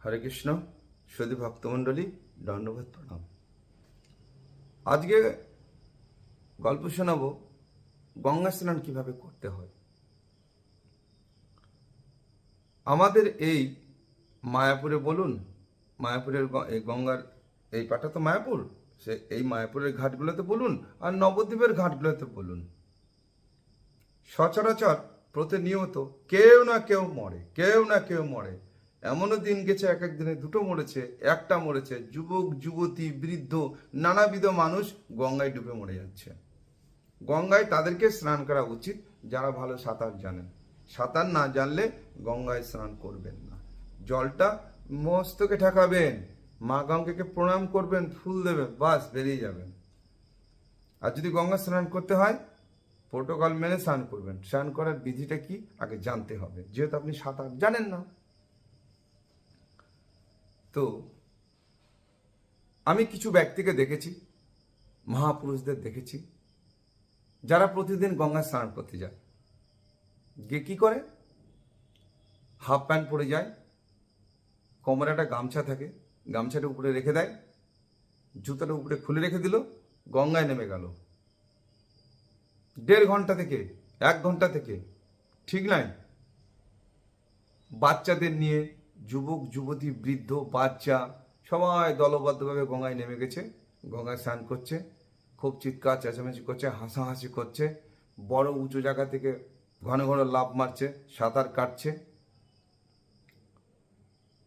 হরে কৃষ্ণ। সুধী ভক্তমণ্ডলী, দণ্ডবোধ প্রণাম। আজকে গল্প শোনাবো গঙ্গা স্নান কিভাবে করতে হয়। আমাদের এই মায়াপুরে বলুন, মায়াপুরের এই গঙ্গার এই পাটা তো মায়াপুর, সে এই মায়াপুরের ঘাটগুলোতে বলুন আর নবদ্বীপের ঘাটগুলোতে বলুন, সচরাচর প্রতিনিয়ত কেউ না কেউ মরে। এমনও দিন গেছে, এক এক দিনে দুটো মরেছে, একটা মরেছে, যুবক যুবতী বৃদ্ধ নানাবিধ মানুষ গঙ্গায় ডুবে মরে যাচ্ছে। গঙ্গায় তাদেরকে স্নান করা উচিত যারা ভালো সাঁতার জানেন। সাঁতার না জানলে গঙ্গায় স্নান করবেন না। জলটা মস্তকে ঠেকাবেন, মা গঙ্গাকে প্রণাম করবেন, ফুল দেবেন, বাস বেরিয়ে যাবেন। আর যদি গঙ্গা স্নান করতে হয়, প্রোটোকল মেনে স্নান করবেন। স্নান করার বিধিটা কি আগে জানতে হবে, যেহেতু আপনি সাঁতার জানেন না। তো আমি কিছু ব্যক্তিকে দেখেছি, মহাপুরুষদের দেখেছি, যারা প্রতিদিন গঙ্গা স্নান করতে যায়। গিয়ে কি করে, হাফ প্যান্ট পরে যায়, কোমরে একটা গামছা থাকে, গামছাটা উপরে রেখে দেয়, জুতাটা উপরে খুলে রেখে দিল, গঙ্গায় নেমে গেল। 1.5 ঘন্টা থেকে 1 ঘন্টা থেকে, ঠিক নাই, বাচ্চাদের নিয়ে যুবক যুবতী বৃদ্ধ বাচ্চা সবাই দলবদ্ধভাবে গঙ্গায় নেমে গেছে, গঙ্গায় স্নান করছে, খুব চিৎকার চেঁচামেচি করছে, হাসাহাসি করছে, বড় উঁচু জায়গা থেকে ঘন ঘন লাফ মারছে, সাঁতার কাটছে,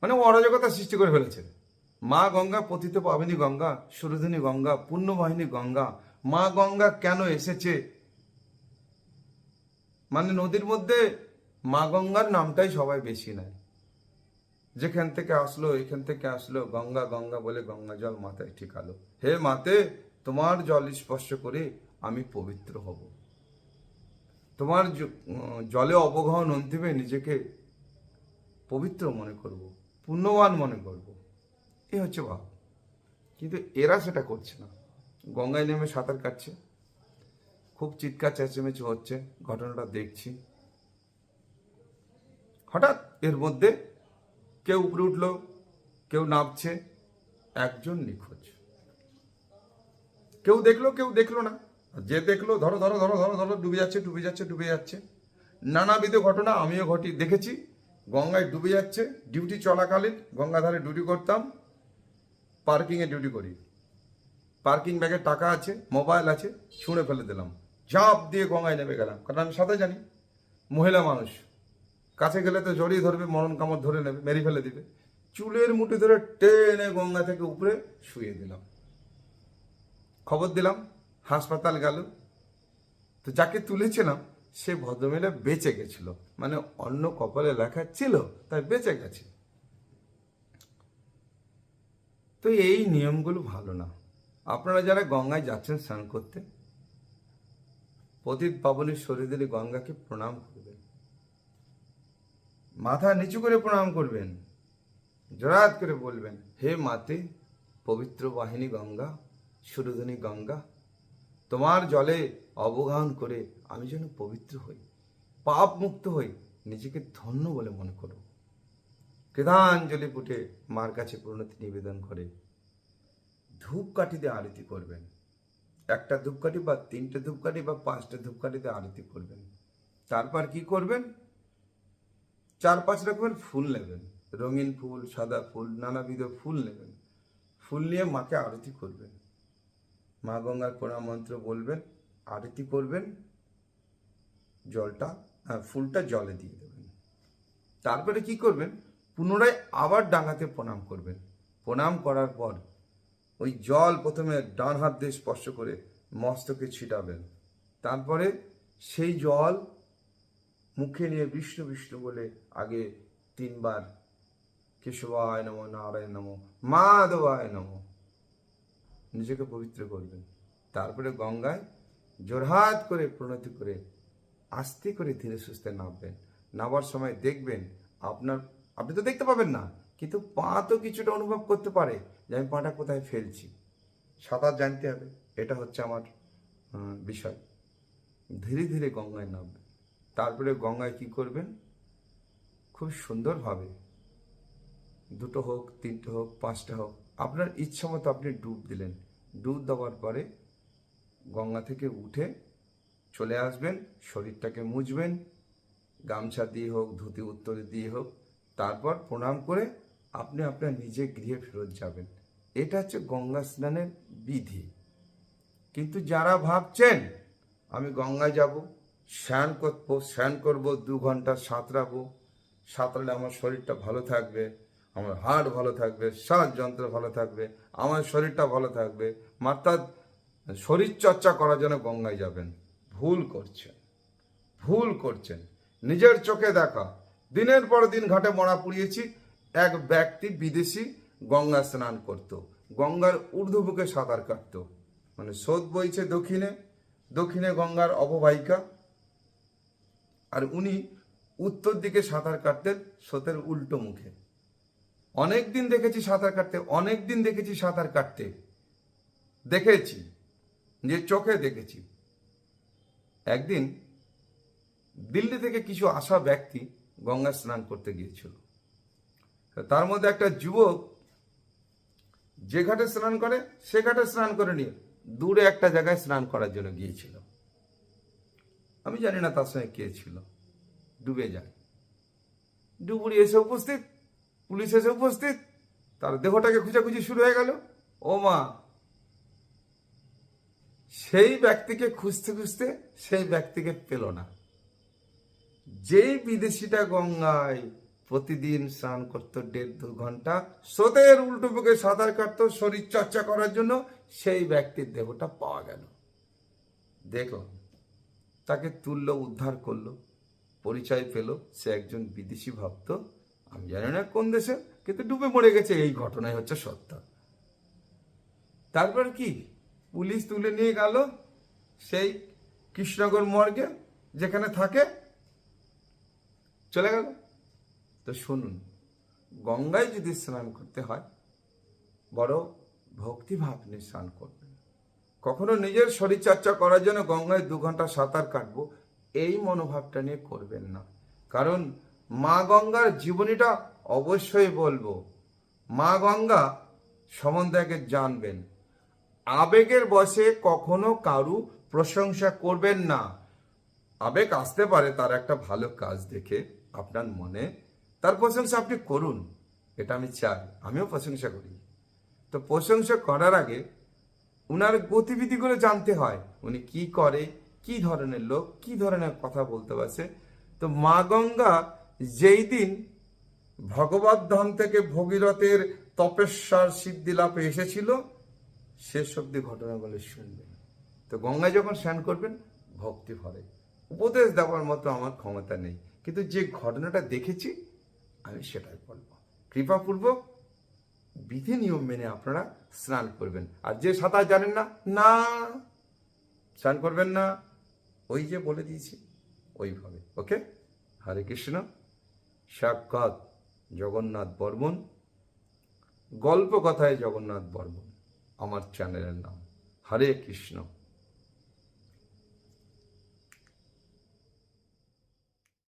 মানে অরাজকতা সৃষ্টি করে ফেলেছে। মা গঙ্গা পতিত পাবিনী গঙ্গা, সুরধনী গঙ্গা, পুণ্যবাহিনী গঙ্গা। মা গঙ্গা কেন এসেছে, মানে নদীর মধ্যে মা গঙ্গার নামটাই সবাই বেশি নেয়। যেখান থেকে আসলো, এখান থেকে আসলো, গঙ্গা গঙ্গা বলে গঙ্গা জল মাথায় ঠিকালো। হে মাতে, তোমার জল স্পর্শ করে আমি পবিত্র হব, তোমার জলে অবগাহন অন্তিমে নিজেকে পবিত্র মনে করব, পুণ্যবান মনে করব। এই হচ্ছে ভাব। কিন্তু এরা সেটা করছে না, গঙ্গায় নেমে সাঁতার কাটছে, খুব চিৎকার চেঁচামেচি হচ্ছে, ঘটনাটা দেখছি। হঠাৎ এর মধ্যে কেউ উপরে উঠলো, কেউ নামছে, একজন নিখোঁজ। কেউ দেখলো না, যে দেখলো ধরো ধরো ধরো ধরো ধরো, ডুবে যাচ্ছে। নানাবিধ ঘটনা আমিও দেখেছি। গঙ্গায় ডুবে যাচ্ছে, ডিউটি চলাকালীন গঙ্গাধারে ডিউটি করতাম, পার্কিংয়ে ডিউটি করি। পার্কিং ব্যাগে টাকা আছে, মোবাইল আছে, ছুঁড়ে ফেলে দিলাম, ঝাঁপ দিয়ে গঙ্গায় নেমে গেলাম, কারণ আমি সাঁতার জানি। মহিলা মানুষ, কাছে গেলে তো জড়িয়ে ধরবে, মরণ কামড় ধরে নেবে, মেরে ফেলে দিবে। চুলের মুঠি ধরে টেনে গঙ্গা থেকে উপরে শুয়ে দিলাম, খবর দিলাম, হাসপাতাল গেল। তো যাকে তুলেছিলাম সে ভদ্রমহিলা বেঁচে গেছিল, মানে অন্য কপালে লেখা ছিল, তাই বেঁচে গেছে। তো এই নিয়মগুলো ভালো না। আপনারা যারা গঙ্গায় যাচ্ছেন স্নান করতে, পতিত পাবনী শরীরে গঙ্গাকে প্রণাম করবেন, মাথা নিচু করে প্রণাম করবেন, জোরাত করে বলবেন, হে মাতে, পবিত্র বাহিনী গঙ্গা, সুরধনী গঙ্গা, তোমার জলে অবগাহন করে আমি যেন পবিত্র হই, পাপ মুক্ত হই, নিজেকে ধন্য বলে মনে করো। কৃতাঞ্জলি পুটে মার কাছে প্রণতি নিবেদন করে ধূপকাঠি দিয়ে আরতি করবেন। 1টা ধূপকাঠি বা 3টে ধূপকাঠি বা 5টে ধূপকাঠিতে আরতি করবেন। তারপর কি করবেন, 4-5 রকমের ফুল নেবেন, রঙিন ফুল, সাদা ফুল, নানাবিধ ফুল নেবেন। ফুল নিয়ে মাকে আরতি করবেন, মা গঙ্গার প্রণাম মন্ত্র বলবেন, আরতি করবেন, ফুলটা জলে দিয়ে দেবেন। তারপরে কি করবেন, পুনরায় আবার ডাঙাতে প্রণাম করবেন। প্রণাম করার পর ওই জল প্রথমে ডান হাত দিয়ে স্পর্শ করে মস্তকে ছিটাবেন। তারপরে সেই জল মুখে নিয়ে বিষ্ণু বিষ্ণু বলে আগে 3 বার কেশবায় নমঃ, নারায়ণ নমঃ, মাধবায় নমঃ, নিজেকে পবিত্র করবেন। তারপরে গঙ্গায় জোরহাত করে প্রণতি করে আস্তে করে ধীরে সুস্থে নামবেন। নামার সময় দেখবেন আপনি তো দেখতে পাবেন না, কিন্তু পা তো কিছুটা অনুভব করতে পারে যে আমি পাটা কোথায় ফেলছি। সাঁতার জানতে হবে, এটা হচ্ছে আমার বিষয়। ধীরে ধীরে গঙ্গায় নামবেন। তারপরে গঙ্গায় কি করবেন, খুব সুন্দরভাবে 2টো হোক, 3টে হোক, 5টা হোক, আপনার ইচ্ছা মতো আপনি ডুব দিলেন। ডুব দেওয়ার পরে গঙ্গা থেকে উঠে চলে আসবেন, শরীরটাকে মুছবেন, গামছা দিয়ে হোক, ধুতি উত্তরে দিয়ে হোক, তারপর প্রণাম করে আপনি আপনার নিজের গৃহে ফেরত যাবেন। এটা হচ্ছে গঙ্গা স্নানের বিধি। কিন্তু যারা ভাবছেন আমি গঙ্গায় যাব, স্নান করবো, 2 ঘন্টা সাঁতরাবো, সাঁতরালে আমার শরীরটা ভালো থাকবে, আমার হার্ট ভালো থাকবে, শ্বাস যন্ত্র ভালো থাকবে, আমার শরীরটা ভালো থাকবে, অর্থাৎ শরীর চর্চা করার জন্য গঙ্গায় যাবেন, ভুল করছেন, ভুল করছেন। নিজের চোখে দেখা, দিনের পর দিন ঘাটে মরা পুড়িয়েছি। এক ব্যক্তি বিদেশি গঙ্গা স্নান করত, গঙ্গার ঊর্ধ্বমুখে সাঁতার কাটত, মানে স্রোত বইছে দক্ষিণে, দক্ষিণে গঙ্গার অববাহিকা, আর উনি উত্তর দিকে সাঁতার কাটতেন স্রোতের উল্টো মুখে। অনেক দিন দেখেছি সাঁতার কাটতে, অনেক দিন দেখেছি সাঁতার কাটতে, দেখেছি, যে চোখে দেখেছি। একদিন দিল্লি থেকে কিছু আসা ব্যক্তি গঙ্গা স্নান করতে গিয়েছিল। তার মধ্যে একটা যুবক যে ঘাটে স্নান করে সে ঘাটে স্নান করে নিয়ে দূরে একটা জায়গায় স্নান করার জন্য গিয়েছিল। আমি জানি না তার সঙ্গে কে ছিল। ডুবে যায়, ডুবুরি এসে উপস্থিত, পুলিশ এসে উপস্থিত, তার দেহটাকে খুঁজাখুঁজি শুরু হয়ে গেল। ও মা, সেই ব্যক্তিকে খুঁজতে খুঁজতে সেই ব্যক্তিকে পেল না। যেই বিদেশিটা গঙ্গায় প্রতিদিন স্নান করতো 1.5-2 ঘন্টা, স্রোতের উল্টো মুখে সাঁতার কাটতো শরীর চর্চা করার জন্য, সেই ব্যক্তির দেহটা পাওয়া গেল। দেখো, তাকে তুললো, উদ্ধার করলো, পরিচয় পেল সে একজন বিদেশি ভক্ত, আমি জানি না কোন দেশে, কিন্তু ডুবে মরে গেছে। এই ঘটনাই হচ্ছে সত্য। তারপর কি, পুলিশ তুলে নিয়ে গেল সেই কৃষ্ণনগর মর্গে যেখানে থাকে, চলে গেল। তো শুনুন, গঙ্গায় যদি স্নান করতে হয় বড় ভক্তিভাব নিয়ে স্নান করবেন। কখনো নিজের শরীর চর্চা করার জন্য গঙ্গায় 2 ঘন্টা সাঁতার কাটবো এই মনোভাবটা নিয়ে করবেন না। কারণ মা গঙ্গার জীবনীটা অবশ্যই বলবো, মা গঙ্গা সম্বন্ধে আগে জানবেন। আবেগের বশে কখনো কারু প্রশংসা করবেন না। আবেগ আসতে পারে তার একটা ভালো কাজ দেখে আপনার মনে, তার প্রশংসা আপনি করুন, এটা আমি চাই, আমিও প্রশংসা করি। তো প্রশংসা করার আগে উনার গতিবিধিগুলো জানতে হয়, উনি কি করে, কি ধরনের লোক, কি ধরনের কথা বলতে পারছে। তো মা গঙ্গা যেই দিন ভগবত ধাম থেকে ভগীরথের তপস্যার সিদ্ধি লাভে এসেছিল, শেষ অব্দি ঘটনাগুলো শুনবেন। তো গঙ্গায় যখন স্নান করবেন ভক্তি ভরে, উপদেশ দেওয়ার মতো আমার ক্ষমতা নেই, কিন্তু যে ঘটনাটা দেখেছি আমি সেটাই বলবো। কৃপাপূর্বক বিধি নিয়ম মেনে আপনারা স্নান করবেন। আর যে সাঁতার জানেন না, না স্নান করবেন না, ওই যে বলে দিয়েছি ওইভাবে। ওকে, হরে কৃষ্ণ। সাক্ষাৎ জগন্নাথ বর্মন, গল্প কথায় জগন্নাথ বর্মন আমার চ্যানেলের নাম। হরে কৃষ্ণ।